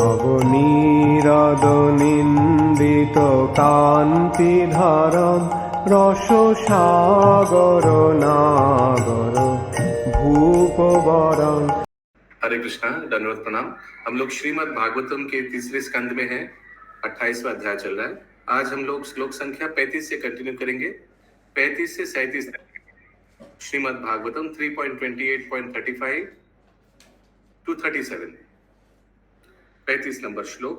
নবনীরদনিন্দিত কান্তিধারম রসসাগর নাগর ভূপবরং। हरे कृष्णा, दंडवत प्रणाम। हम लोग श्रीमद् भागवतम के तीसरे स्कंद में हैं। 28वां अध्याय चल रहा है। आज हम लोग श्लोक संख्या 35 से कंटिन्यू करेंगे, 35 से 37 तक। श्रीमद् भागवतम 3.28.35 टू 37। 35 नंबर श्लोक।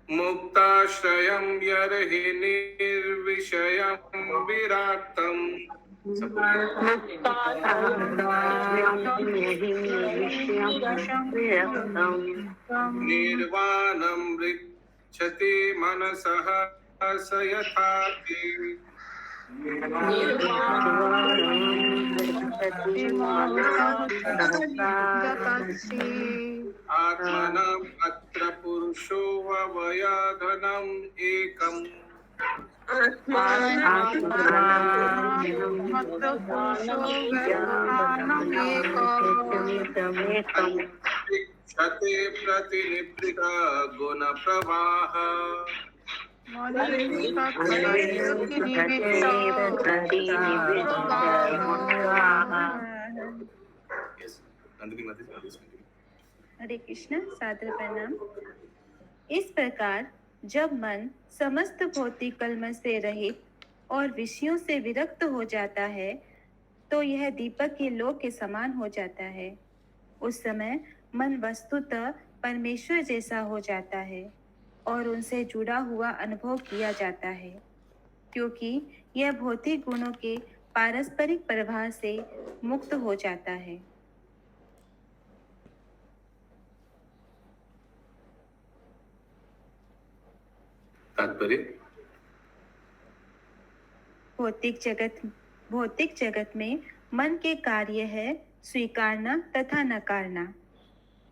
मुक्ताश्रयं यर्हि निर्विषयं विराक्तम् निर्वाणं मृच्छति मनसः स यथाति। आत्मनम् अत्र पुरुषो वयधनम् एकम्। क्षते प्रतिनिवृत गुण प्रवाह। हरे कृष्ण, सादर प्रणाम। इस प्रकार जब मन समस्त भौतिक कलमश से रहित और विषयों से विरक्त हो जाता है तो यह दीपक के लोक के समान हो जाता है। उस समय मन वस्तुतः परमेश्वर जैसा हो जाता है और उनसे जुड़ा हुआ अनुभव किया जाता है, क्योंकि यह भौतिक गुणों के पारस्परिक प्रभाव से मुक्त हो जाता है। तात्पर्य। भौतिक जगत में मन के कार्य है स्वीकारना तथा नकारना।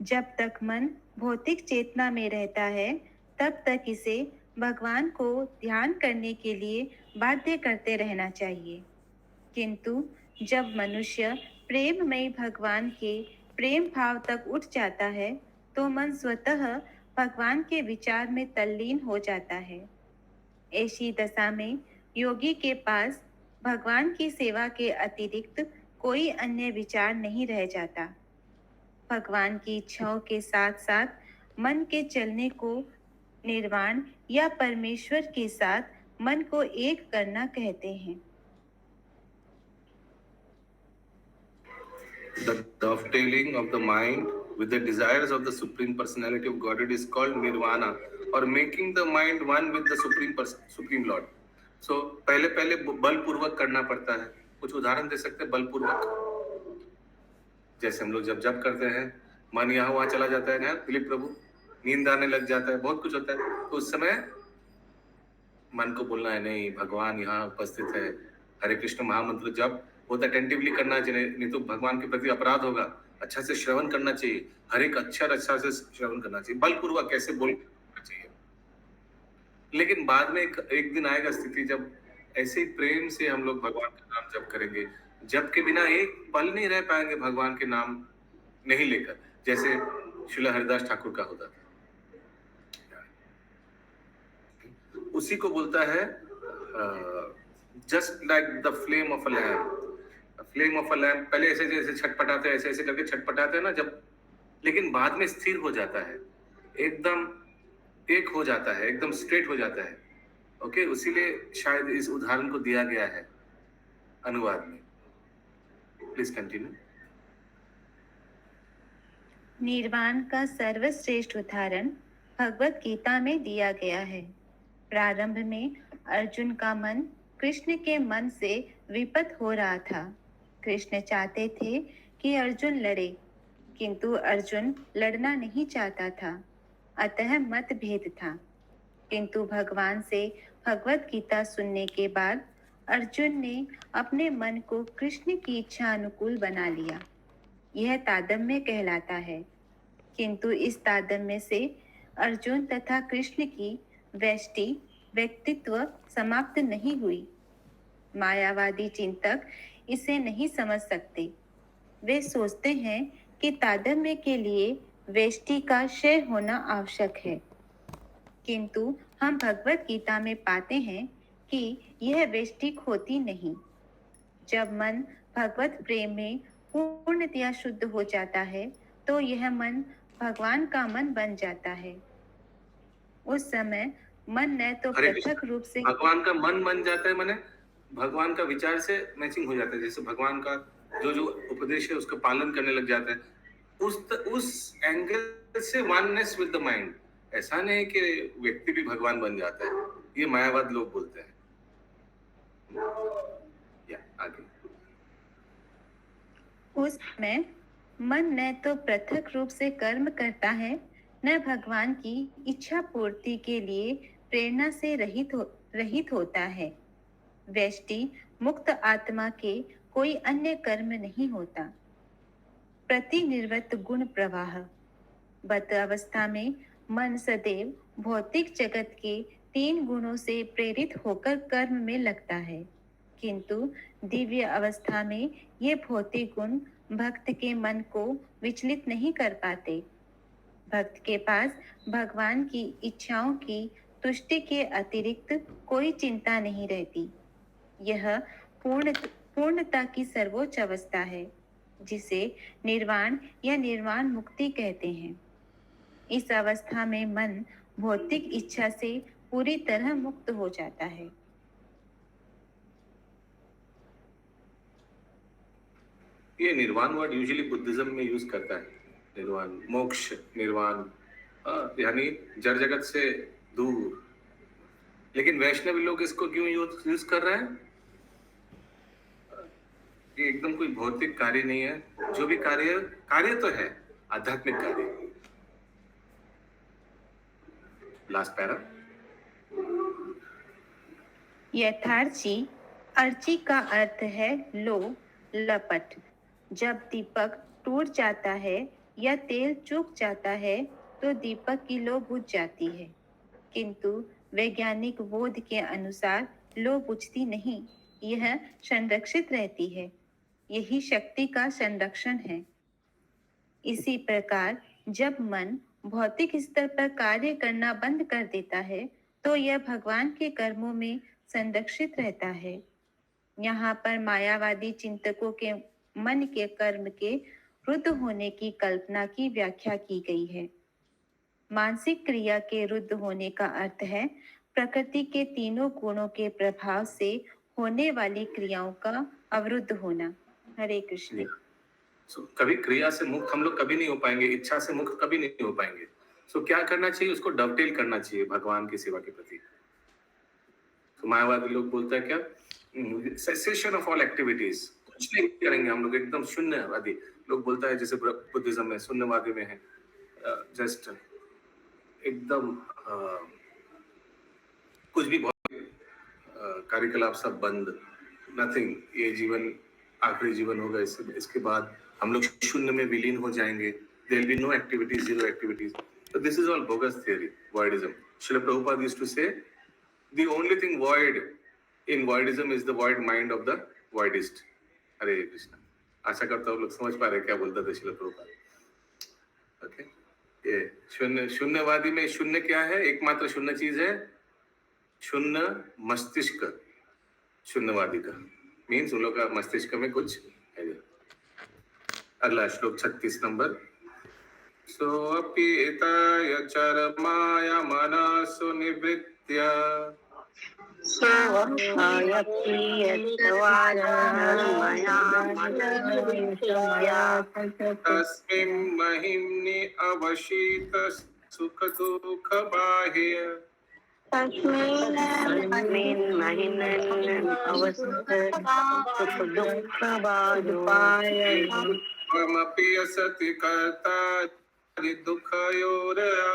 जब तक मन भौतिक चेतना में रहता है तब तक इसे भगवान को ध्यान करने के लिए बाध्य करते रहना चाहिए, किंतु जब मनुष्य प्रेममय भगवान के प्रेम भाव तक उठ जाता है तो मन स्वतः भगवान के विचार में तल्लीन हो जाता है। ऐसी दशा में योगी के पास भगवान की सेवा के अतिरिक्त कोई अन्य विचार नहीं रह जाता। भगवान की इच्छाओं के साथ साथ मन के चलने को निर्वाण या परमेश्वर के साथ मन को एक करना कहते हैं। The dovetailing of the mind with the desires of the Supreme Personality of Godhead is called nirvana, or making the mind one with the Supreme Lord. So पहले बलपूर्वक करना पड़ता है। कुछ उदाहरण दे सकते हैं बलपूर्वक। जैसे हम लोग जब करते हैं, मन यहाँ वहाँ चला जाता है ना, दिलीप प्रभु, नींद आने लग जाता है, बहुत कुछ होता है, तो उस समय मन को बोलना है नहीं, भगवान यहाँ उपस्थित है। हरे कृष्ण महामंत्र जब बहुत अटेंटिवली करना चाहिए, नहीं तो भगवान के प्रति अपराध होगा। अच्छा से श्रवण करना चाहिए, हर एक अक्षर अच्छा से श्रवण करना चाहिए, बलपूर्वक कैसे बोलना चाहिए। लेकिन बाद में एक दिन आएगा स्थिति जब ऐसे ही प्रेम से हम लोग भगवान का नाम जप करेंगे, जप के बिना एक पल नहीं रह पाएंगे भगवान के नाम नहीं लेकर, जैसे श्रील हरिदास ठाकुर का होता था। उसी को बोलता है just like the flame of a lamp. Flame of a lamp पहले ऐसे जैसे छटपटाते हैं, ऐसे करके छटपटाते हैं ना जब, लेकिन बाद में स्थिर हो जाता है, एकदम एक हो जाता है, एकदम स्ट्रेट हो जाता है। ओके, उसीलिए शायद इस उदाहरण को दिया गया है अनुवाद में। Please continue. निर्वाण का सर्वश्रेष्ठ उदाहरण भगवत गीता में दिया गया है। प्रारंभ में अर्जुन का मन कृष्ण के मन से विपत हो रहा था। कृष्ण चाहते थे कि अर्जुन लड़े, किंतु अर्जुन लड़ना नहीं चाहता था, अतः मतभेद था। किंतु भगवान से भगवत गीता सुनने के बाद अर्जुन ने अपने मन को कृष्ण की इच्छा अनुकूल बना लिया। यह तादम्य कहलाता है। किंतु इस तादम्य से अर्जुन तथा कृष्ण की व्यष्टि व्यक्तित्व समाप्त नहीं हुई। मायावादी चिंतक इसे नहीं समझ सकते। वे सोचते हैं कि तादम्य के लिए वेष्टि का क्षय होना आवश्यक है। किंतु हम भगवत गीता में पाते हैं कि यह वेष्टि होती नहीं। जब मन भगवत प्रेम में पूर्णतया शुद्ध हो जाता है तो यह मन भगवान का मन बन जाता है। उस समय मन न तो हरे पृथक कृष्ण। रूप से भगवान का मन बन जाता है, माने भगवान का विचार से मैचिंग हो जाता है। जैसे भगवान का जो जो उपदेश है उसका पालन करने लग जाता है, उस एंगल से वननेस विद द माइंड। ऐसा नहीं कि व्यक्ति भी भगवान बन जाता है, ये मायावाद लोग बोलते हैं। या आगे। उस समय मन न तो पृथक रूप से कर्म करता है, न भगवान की इच्छा पूर्ति के लिए प्रेरणा से रहित होता है। व्यष्टि मुक्त आत्मा के कोई अन्य कर्म नहीं होता। प्रतिनिवृत्त गुण प्रवाह। बद्ध अवस्था में मन सदैव भौतिक जगत के 3 गुणों से प्रेरित होकर कर्म में लगता है, किंतु दिव्य अवस्था में ये भौतिक गुण भक्त के मन को विचलित नहीं कर पाते। भक्त के पास भगवान की इच्छाओं की तुष्टि के अतिरिक्त कोई चिंता नहीं रहती। यह पूर्णता की सर्वोच्च अवस्था है, जिसे निर्वाण या निर्वाण मुक्ति कहते हैं। इस अवस्था में मन भौतिक इच्छा से पूरी तरह मुक्त हो जाता है। ये निर्वाण वर्ड यूजुअली बुद्धिज्म में यूज करता है। निर्वाण, मोक्ष, निर्वाण, यानी जड़ जगत से दूर। लेकिन वैष्णव लोग इसको क्यों यूज कर रहे हैं? ये एकदम कोई भौतिक कार्य नहीं है। जो भी कार्य कार्य तो है, आध्यात्मिक कार्य। Last para. यथार्थी अर्ची का अर्थ है लो, लपट। जब दीपक टूट जाता है या तेल चूक जाता है तो दीपक की लो बुझ जाती है, किंतु वैज्ञानिक बोध के अनुसार लो बुझती नहीं, यह संरक्षित रहती है। यही शक्ति का संरक्षण है। इसी प्रकार जब मन भौतिक स्तर पर कार्य करना बंद कर देता है तो यह भगवान के कर्मों में संरक्षित रहता है। यहाँ पर मायावादी चिंतकों के मन के कर्म के रुद्ध होने की कल्पना की व्याख्या की गई है। मानसिक क्रिया के रुद्ध होने का अर्थ है प्रकृति के तीनों गुणों के प्रभाव से होने वाली क्रियाओं का अवरुद्ध होना। हरे कृष्ण। कभी क्रिया से मुक्त हम लोग कभी नहीं हो पाएंगे, इच्छा से मुक्त कभी नहीं हो पाएंगे। क्या करना चाहिए? उसको डवटेल करना चाहिए भगवान की सेवा के प्रति। मायावादी लोग बोलते हैं क्या? सेसेशन ऑफ ऑल एक्टिविटीज, कुछ नहीं करेंगे हम लोग, एकदम शून्यवादी। लोग बोलता है जैसे बुद्धिज्म में शून्यवादी में है, जस्ट एकदम कुछ भी कार्यकलाप सब बंद, नथिंग। ये जीवन आखिरी जीवन होगा, इसके बाद हम लोग शून्य में विलीन हो जाएंगे। There will be no activities, zero activities. So this is all bogus theory, voidism. Srila Prabhupada used to say, the only thing void in voidism is the void mind of the voidist. हरे कृष्ण। आशा करता हूँ लोग समझ पा रहे क्या बोलता था Srila Prabhupada. Okay, ये शून्यवादी में शून्य क्या है? एकमात्र शून्य चीज है शून्य मस्तिष्क। शून्यवादी का मीन्स उन लोग का मस्तिष्क में कुछ है। अगला श्लोक 36 नंबर। सोऽपि एताय चरमाय मनसो निवृत्य तस्मिन् महिम्नि अवशीत सुख दुःख बाह्य त्वमपि असति कर्ता दुःखयोरया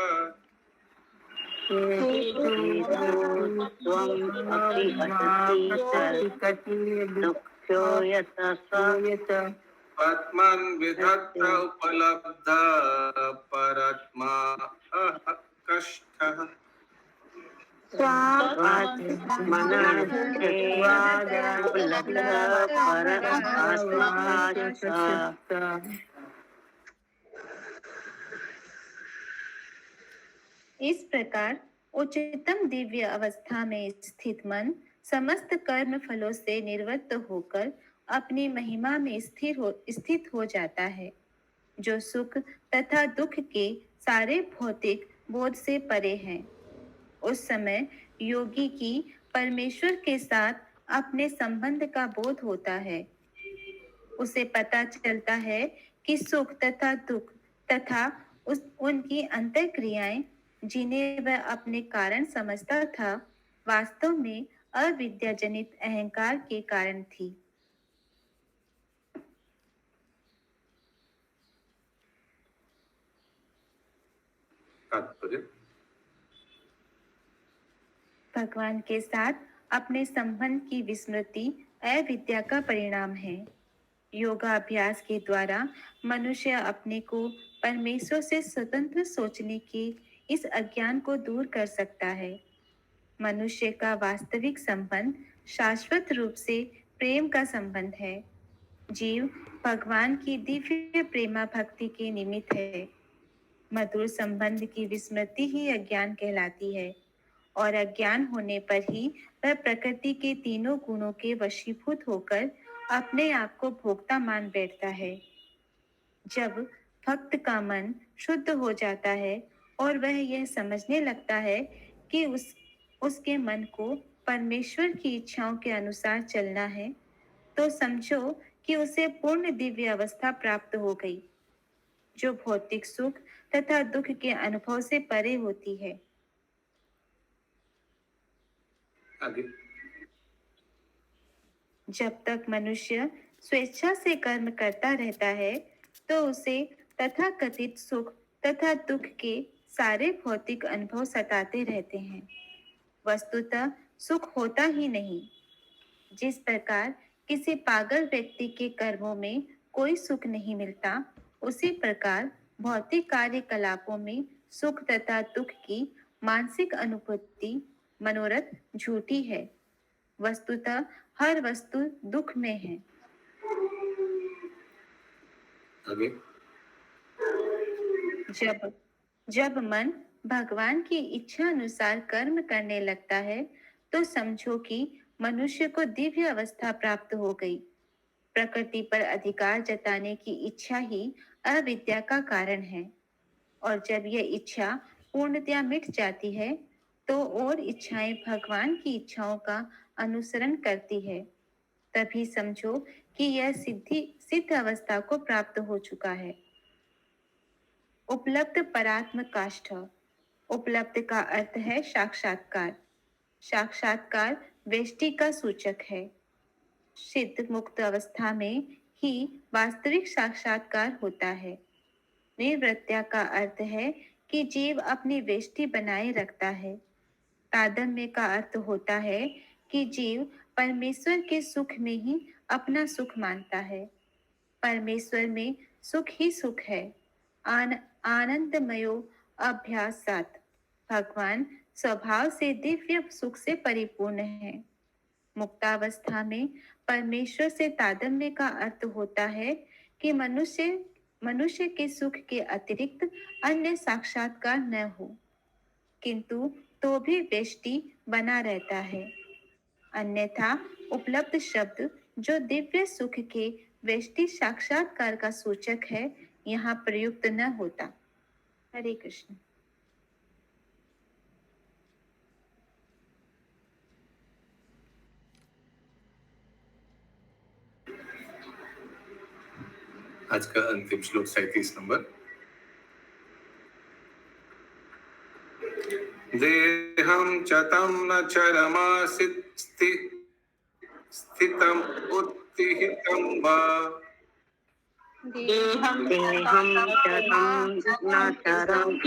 आत्मन् विधत्त उपलब्ध परात्मा कष्टः। इस प्रकार उच्चतम दिव्य अवस्था में स्थित मन समस्त कर्म फलों से निवृत्त होकर अपनी महिमा में स्थित हो जाता है, जो सुख तथा दुख के सारे भौतिक बोध से परे हैं। उस समय योगी की परमेश्वर के साथ अपने संबंध का बोध होता है। उसे पता चलता है कि सुख तथा दुख तथा उनकी अंतःक्रियाएं, जिन्हें वह अपने कारण समझता था, वास्तव में अविद्याजनित अहंकार के कारण थी। तात्पर्य। भगवान के साथ अपने संबंध की विस्मृति अविद्या का परिणाम है। योगाभ्यास के द्वारा मनुष्य अपने को परमेश्वर से स्वतंत्र सोचने के इस अज्ञान को दूर कर सकता है। मनुष्य का वास्तविक संबंध शाश्वत रूप से प्रेम का संबंध है। जीव भगवान की दिव्य प्रेमा भक्ति के निमित्त है। मधुर संबंध की विस्मृति ही अज्ञान कहलाती है, और अज्ञान होने पर ही वह प्रकृति के तीनों गुणों के वशीभूत होकर अपने आप को भोक्ता मान बैठता है। जब भक्त का मन शुद्ध हो जाता है और वह यह समझने लगता है कि उसके मन को परमेश्वर की इच्छाओं के अनुसार चलना है, तो समझो कि उसे पूर्ण दिव्य अवस्था प्राप्त हो गई, जो भौतिक सुख तथा दुख के अनुभव से परे होती है। आगे। जब तक मनुष्य स्वेच्छा से कर्म करता रहता है, तो उसे तथाकथित सुख तथा दुख के सारे भौतिक अनुभव सताते रहते हैं। वस्तुतः सुख होता ही नहीं। जिस प्रकार किसी पागल व्यक्ति के कर्मों में कोई सुख नहीं मिलता, उसी प्रकार भौतिक कार्यकलापों में सुख तथा दुख की मानसिक अनुभूति मनोरथ झूठी है। वस्तुतः हर वस्तु दुख में है। आगे। जब मन भगवान की इच्छा अनुसार कर्म करने लगता है, तो समझो कि मनुष्य को दिव्य अवस्था प्राप्त हो गई। प्रकृति पर अधिकार जताने की इच्छा ही अविद्या का कारण है, और जब यह इच्छा पूर्णतया मिट जाती है, तो और इच्छाएं भगवान की इच्छाओं का अनुसरण करती है। तभी समझो कि यह सिद्ध अवस्था को प्राप्त हो चुका है। उपलब्ध परात्म काष्ठ। उपलब्ध का अर्थ है साक्षात्कार। साक्षात्कार वेष्टि का सूचक है। सिद्ध मुक्त अवस्था में ही वास्तविक साक्षात्कार होता है। निर्वृत्या का अर्थ है कि जीव अपनी वेष्टि बनाए रखता है। तादम्य का अर्थ होता है कि जीव परमेश्वर के सुख में ही अपना सुख मानता है। परमेश्वर में सुख ही सुख है। आनंदमयो अभ्यासात। भगवान स्वभाव से दिव्य सुख से परिपूर्ण है। मुक्तावस्था में परमेश्वर से तादम्य का अर्थ होता है कि मनुष्य के सुख के अतिरिक्त अन्य साक्षात्कार न हो, किंतु तो भी वेष्टि बना रहता है। अन्यथा उपलब्ध शब्द, जो दिव्य सुख के वेष्टि साक्षात्कार का सूचक है, यहाँ प्रयुक्त न होता। हरे कृष्ण। आज का अंतिम श्लोक 37 नंबर। देहं च तं न चरमासित स्थितम् उत्थितं वा देहं चरं न चरं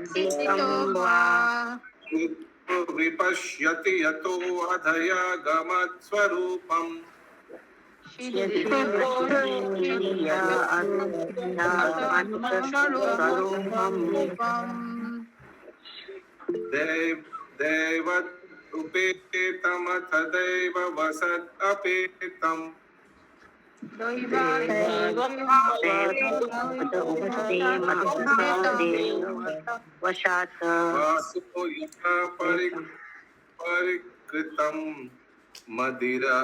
स्थितं वा विपश्यति यतो अधयागमत्स्वरूपम् दैवत उपेतमथ दैव वसत् अपेतम्। वशात् वासो यथा परिकृतं मदिरा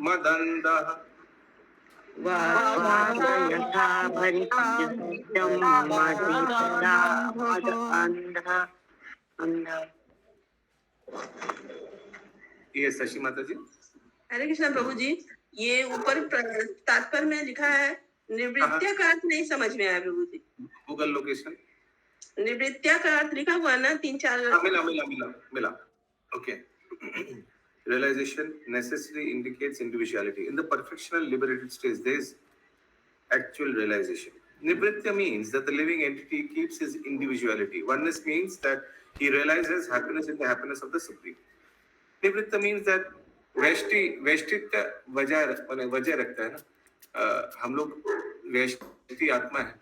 मदन्दः यथा परिचितं मदिरा मद अंध ये शशि माता जी। हरे कृष्णा प्रभु जी, ये ऊपर तात्पर्य में लिखा है निवृत्त्या का अर्थ नहीं समझ में आया प्रभु जी। गूगल लोकेशन निवृत्त्या का अर्थ लिखा हुआ ना 3-4 मिला okay. Realization necessarily indicates individuality. In the perfectional liberated stage, there is actual realization. Nivritya means that the living entity keeps his individuality. Oneness means that he realizes happiness in the happiness of the Supreme. Nivritya means that वैष्टित्य वजह रखता है ना। हम लोग वैष्टि आत्मा है।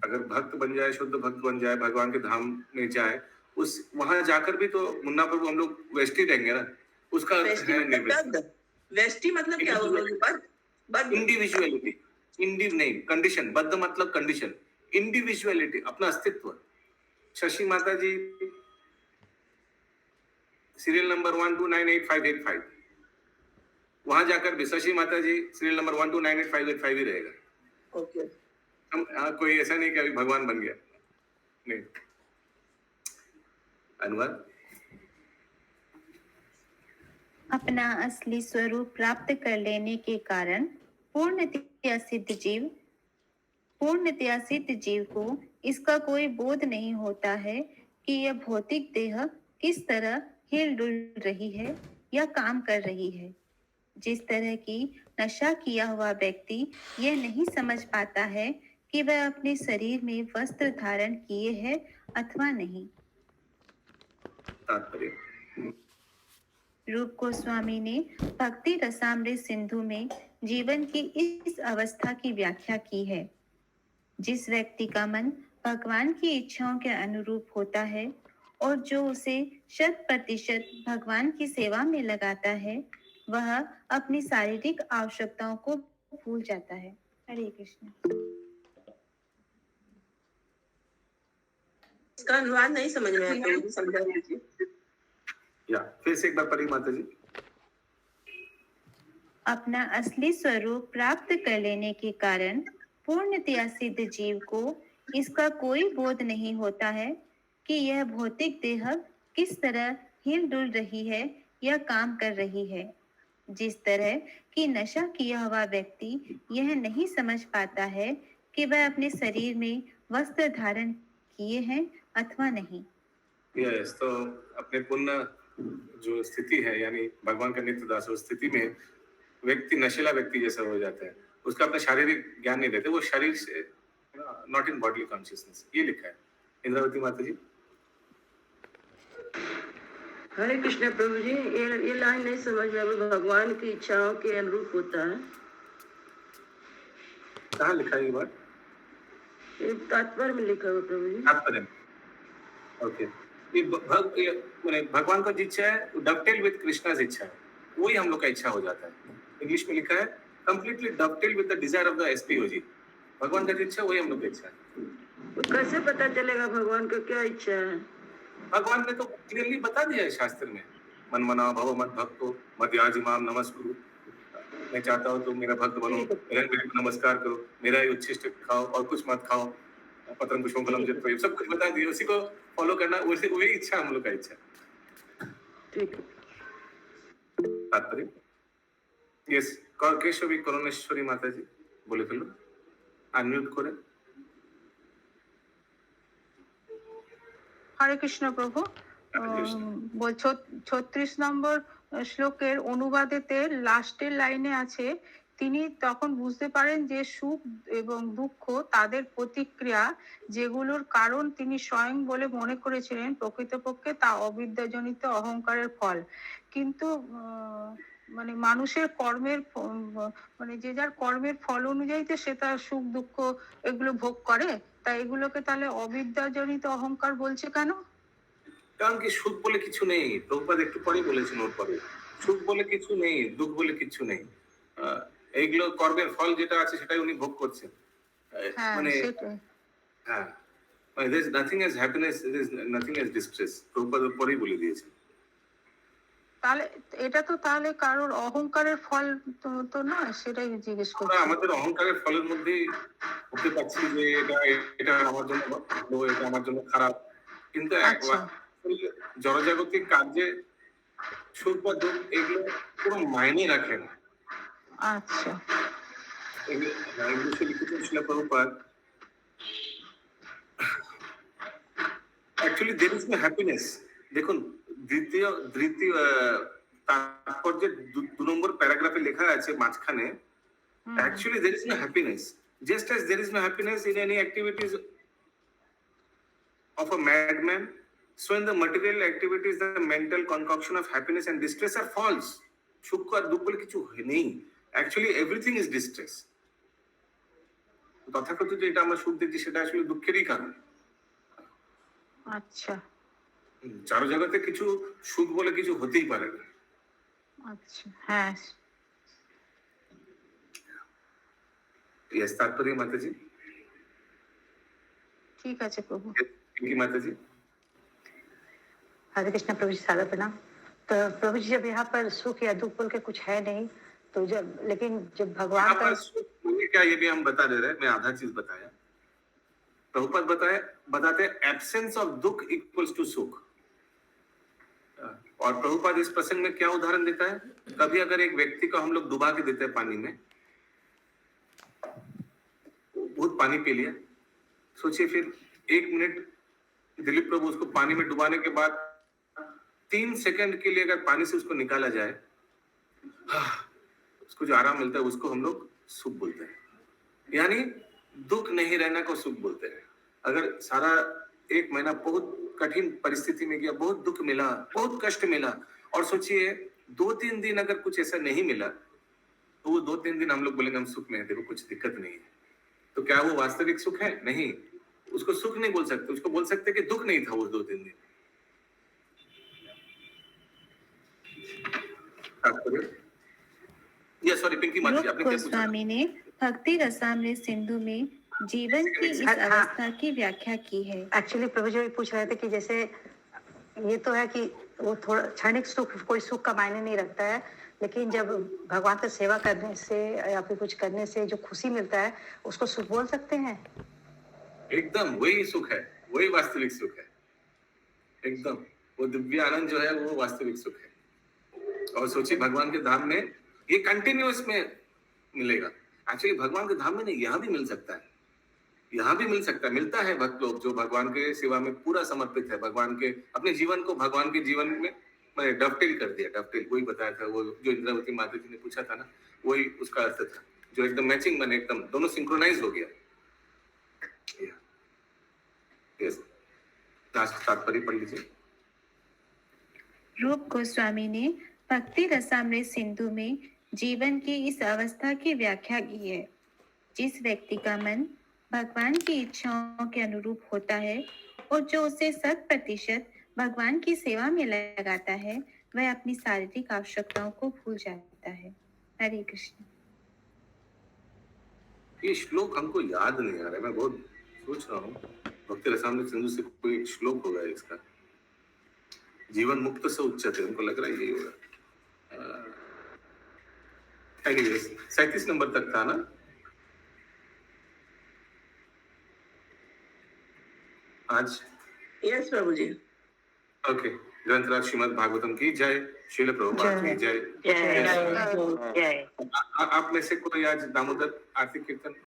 अगर भक्त बन जाए, शुद्ध भक्त बन जाए, भगवान के धाम में जाए, उस वहां जाकर भी तो मुन्ना प्रभु हम लोग वैष्टि रहेंगे ना। उसका वेष्टि मतलब क्या होगा? इंडिविजुअलिटी, नहीं कंडीशन, बद्ध मतलब कंडीशन, इंडिविजुअलिटी अपना अस्तित्व। शशि माता जी सीरियल नंबर 12985585, वहां जाकर भी शशि माता जी सीरियल नंबर 12985585 ही रहेगा। ओके। हम कोई ऐसा नहीं कि अभी भगवान बन गया, नहीं। अनुवाद। अपना असली स्वरूप प्राप्त कर लेने के कारण पूर्णतया सिद्ध जीव को इसका कोई बोध नहीं होता है कि यह भौतिक देह किस तरह हिल-डुल रही है या काम कर रही है। जिस तरह की नशा किया हुआ व्यक्ति यह नहीं समझ पाता है कि वह अपने शरीर में वस्त्र धारण किए है अथवा नहीं। रूप गोस्वामी ने भक्ति रसामृत सिंधु में जीवन की इस अवस्था की व्याख्या की है। जिस व्यक्ति का मन भगवान की इच्छाओं के अनुरूप होता है और जो उसे 100% भगवान की सेवा में लगाता है, वह अपनी शारीरिक आवश्यकताओं को भूल जाता है। हरे कृष्ण। इसका अनुवाद नहीं समझ में आता, समझा दीजिए। फिर से एक बार पढ़िए माता जी। अपना असली स्वरूप प्राप्त कर लेने के कारण पूर्णतया सिद्ध जीव को इसका कोई बोध नहीं होता है कि यह भौतिक देह किस तरह हिल-डुल रही है या काम कर रही है। जिस तरह की नशा किया हुआ व्यक्ति यह नहीं समझ पाता है कि वह अपने शरीर में वस्त्र धारण किए हैं अथवा नहीं। यस, तो अपने पुण्य जो स्थिति है, यानी भगवान का नित्य दास, उस स्थिति में व्यक्ति नशीला व्यक्ति जैसा हो जाता है। उसका अपना शारीरिक ज्ञान नहीं रहता, वो शरीर से नॉट इन बॉडी कॉन्शियसनेस, ये लिखा है। इंद्रावती माता जी। हरे कृष्ण प्रभु जी, ये लाइन नहीं समझ में आई। भगवान की इच्छाओं के अनुरूप होता है, कहाँ लिखा है ये बात? ये तात्पर्य में लिखा हुआ प्रभु जी। तात्पर्य में, ओके। भगवान का इच्छा है डवटेल विद कृष्णा's इच्छा है, वही हम लोग का इच्छा हो जाता है। इंग्लिश में लिखा है completely dovetail with the desire of the SPOG. भगवान का इच्छा वही हम लोग का इच्छा है। तो कैसे पता चलेगा भगवान का क्या इच्छा है? भगवान ने तो क्लियरली बता दिया है शास्त्र में, मन मना भव मत भक्तो मध्याजिमाम नमस्कुरु। मैं चाहता हूँ तुम मेरा भक्त बनो, मेरे को नमस्कार करो, मेरा ही उच्छिष्ट खाओ और कुछ मत खाओ, पत्रम पुष्पम फलम जप, सब कुछ बता दिया। उसी को फॉलो करना, वही इच्छा हम लोग का इच्छा। ठीक है। तात्पर्य। यस, केशवी करुणेश्वरी माता जी बोले ফেলো, अनम्यूट करें। হরে কৃষ্ণ প্রভু। 36 নম্বর শ্লোকের অনুবাদেতে লাস্টের লাইনে আছে, তিনি তখন বুঝতে পারেন যে সুখ এবং দুঃখ তাদের প্রতিক্রিয়া, যেগুলোর কারণ তিনি স্বয়ং বলে মনে করেছিলেন, প্রকৃতপক্ষে তা অবিদ্যাজনিত অহংকারের ফল। কিন্তু মানে মানুষের কর্মের মানে যে যার কর্মের ফল অনুযায়ী তো সে তার সুখ দুঃখ এগুলো ভোগ করে, তাই এগুলোকে তাহলে অবিদ্যাজনিত অহংকার বলছে কেন? কারণ কি সুখ বলে কিছু নেই। প্রভুপাদ একটু পরেই বলেছেন, ওর পরে সুখ বলে কিছু নেই, দুঃখ বলে কিছু নেই। এইগুলো কর্মের ফল যেটা আছে সেটাই উনি ভোগ করছেন। হ্যাঁ মানে সেটাই। হ্যাঁ, মানে there is nothing as happiness, there is nothing as distress, Prabhupada পরেই বলে দিয়েছেন। তাহলে এটা তো তাহলে কারোর অহংকারের ফল তো নয়, সেটাই জিজ্ঞেস আমরা করছি। আমাদের অহংকারের ফলের মধ্যেই হতে পারছি যে এটা আমার জন্য ভালো, এটা আমার জন্য খারাপ, কিন্তু আচ্ছা। জড়জাগতিক কার্যে সুখ বা দুঃখ এগুলো কোনো মাইনে রাখে না। আচ্ছা। এগুলো সে লিখেছেন শিল Prabhupada. Actually there is no happiness. দেখুন দ্বিতীয় দ্বিতীয় তাৎপর্যে 2 নম্বর প্যারাগ্রাফে লেখা আছে মাঝখানে, actually there is no happiness, just as there is no happiness in any activities of a madman, so in the material activities the mental concoction of happiness and distress are false. সুখ আর দুঃখ বলে কিছু নেই, actually everything is distress. তথাকথিত যেটা আমরা সুখ দেখছি সেটা আসলে দুঃখেরই কারণ। আচ্ছা। চারো জগতে কিছু সুখ বলে কিছু হতেই পারে না। আচ্ছা। হ্যাঁ। यस तात्पर्य माताजी। ঠিক আছে প্রভু। की माताजी। हरे कृष्ण प्रभु जी, सारा प्रणाम। तो प्रभु जी जब यहाँ पर सुख या दुख बोल के कुछ है नहीं, तो जब लेकिन जब भगवान यहाँ का पर सुख बोलिए क्या ये भी हम बता दे रहे हैं, मैं आधा चीज बताया। प्रभुपाद बताते एब्सेंस ऑफ दुख इक्वल्स टू सुख। और प्रभुपाद इस प्रसंग में क्या उदाहरण देता है, कभी अगर एक व्यक्ति को हम लोग डुबा के देते हैं पानी में, बहुत पानी पी लिया, सोचिए फिर 1 मिनट दिलीप प्रभु उसको पानी में डुबाने के बाद 3 सेकंड के लिए अगर पानी से उसको निकाला जाए, उसको जो आराम मिलता है उसको हम लोग सुख बोलते हैं। यानी दुख नहीं रहना को सुख बोलते हैं। अगर सारा 1 महीना बहुत कठिन परिस्थिति में गया, बहुत दुख मिला, बहुत कष्ट मिला, और सोचिए 2-3 दिन अगर कुछ ऐसा नहीं मिला, तो वो 2-3 दिन हम लोग बोलेंगे हम सुख में हैं, देखो कुछ दिक्कत नहीं है। तो क्या वो वास्तविक सुख है? नहीं, उसको सुख नहीं बोल सकते, उसको बोल सकते कि दुख नहीं था वो 2-3 दिन। या सॉरी पिंकी माता जी, आपने क्या पूछा? गोस्वामी ने भक्ति रसामृत सिंधु में जीवन की इस हाँ। अवस्था की व्याख्या की है। एक्चुअली प्रभु जी पूछ रहे थे कि जैसे ये तो है कि वो थोड़ा क्षणिक सुख, कोई सुख का मायने नहीं रखता है, लेकिन जब भगवान का सेवा करने से या फिर कुछ करने से जो खुशी मिलता है उसको सुख बोल सकते हैं। एकदम वही सुख है, वही वास्तविक सुख है। एकदम वो दिव्य आनंद जो है वो वास्तविक सुख है। और सोचिए भगवान के धाम में ये कंटिन्यूअस में मिलेगा। एक्चुअली भगवान के धाम में नहीं, यहाँ भी मिल सकता है, यहाँ भी मिल सकता है, मिलता है। भक्त लोग जो भगवान के सेवा में पूरा समर्पित है, भगवान के अपने जीवन को भगवान के जीवन में मैंने डफटेल कर दिया। डफटेल वही बताया था, वो जो इंद्रावती माता जी ने पूछा था ना, वही उसका अर्थ था, जो एकदम मैचिंग बने, एकदम दोनों सिंक्रोनाइज हो गया। यस, तात्पर्य पढ़ लीजिए। रूप गोस्वामी ने भक्ति रसामृत सिंधु में जीवन की इस अवस्था की व्याख्या की है। जिस व्यक्ति का मन भगवान की इच्छाओं के अनुरूप होता है और जो उसे 100% भगवान की सेवा में लगाता है, वह अपनी शारीरिक आवश्यकताओं को भूल जाता है। हरे कृष्ण। ये श्लोक हमको याद नहीं आ रहा है, मैं बहुत सोच रहा हूँ भक्ति रसामृत सिंधु से कोई एक श्लोक होगा इसका, जीवन मुक्त से उच्चते, हमको लग रहा है यही होगा। 37 नंबर तक था ना। आज यस प्रभु जी। ओके, ग्रंथराज श्रीमद् भागवतम की जय, श्रील प्रभुपाद की जय। जय जय। आप में से कोई आज दामोदर आरती कीर्तन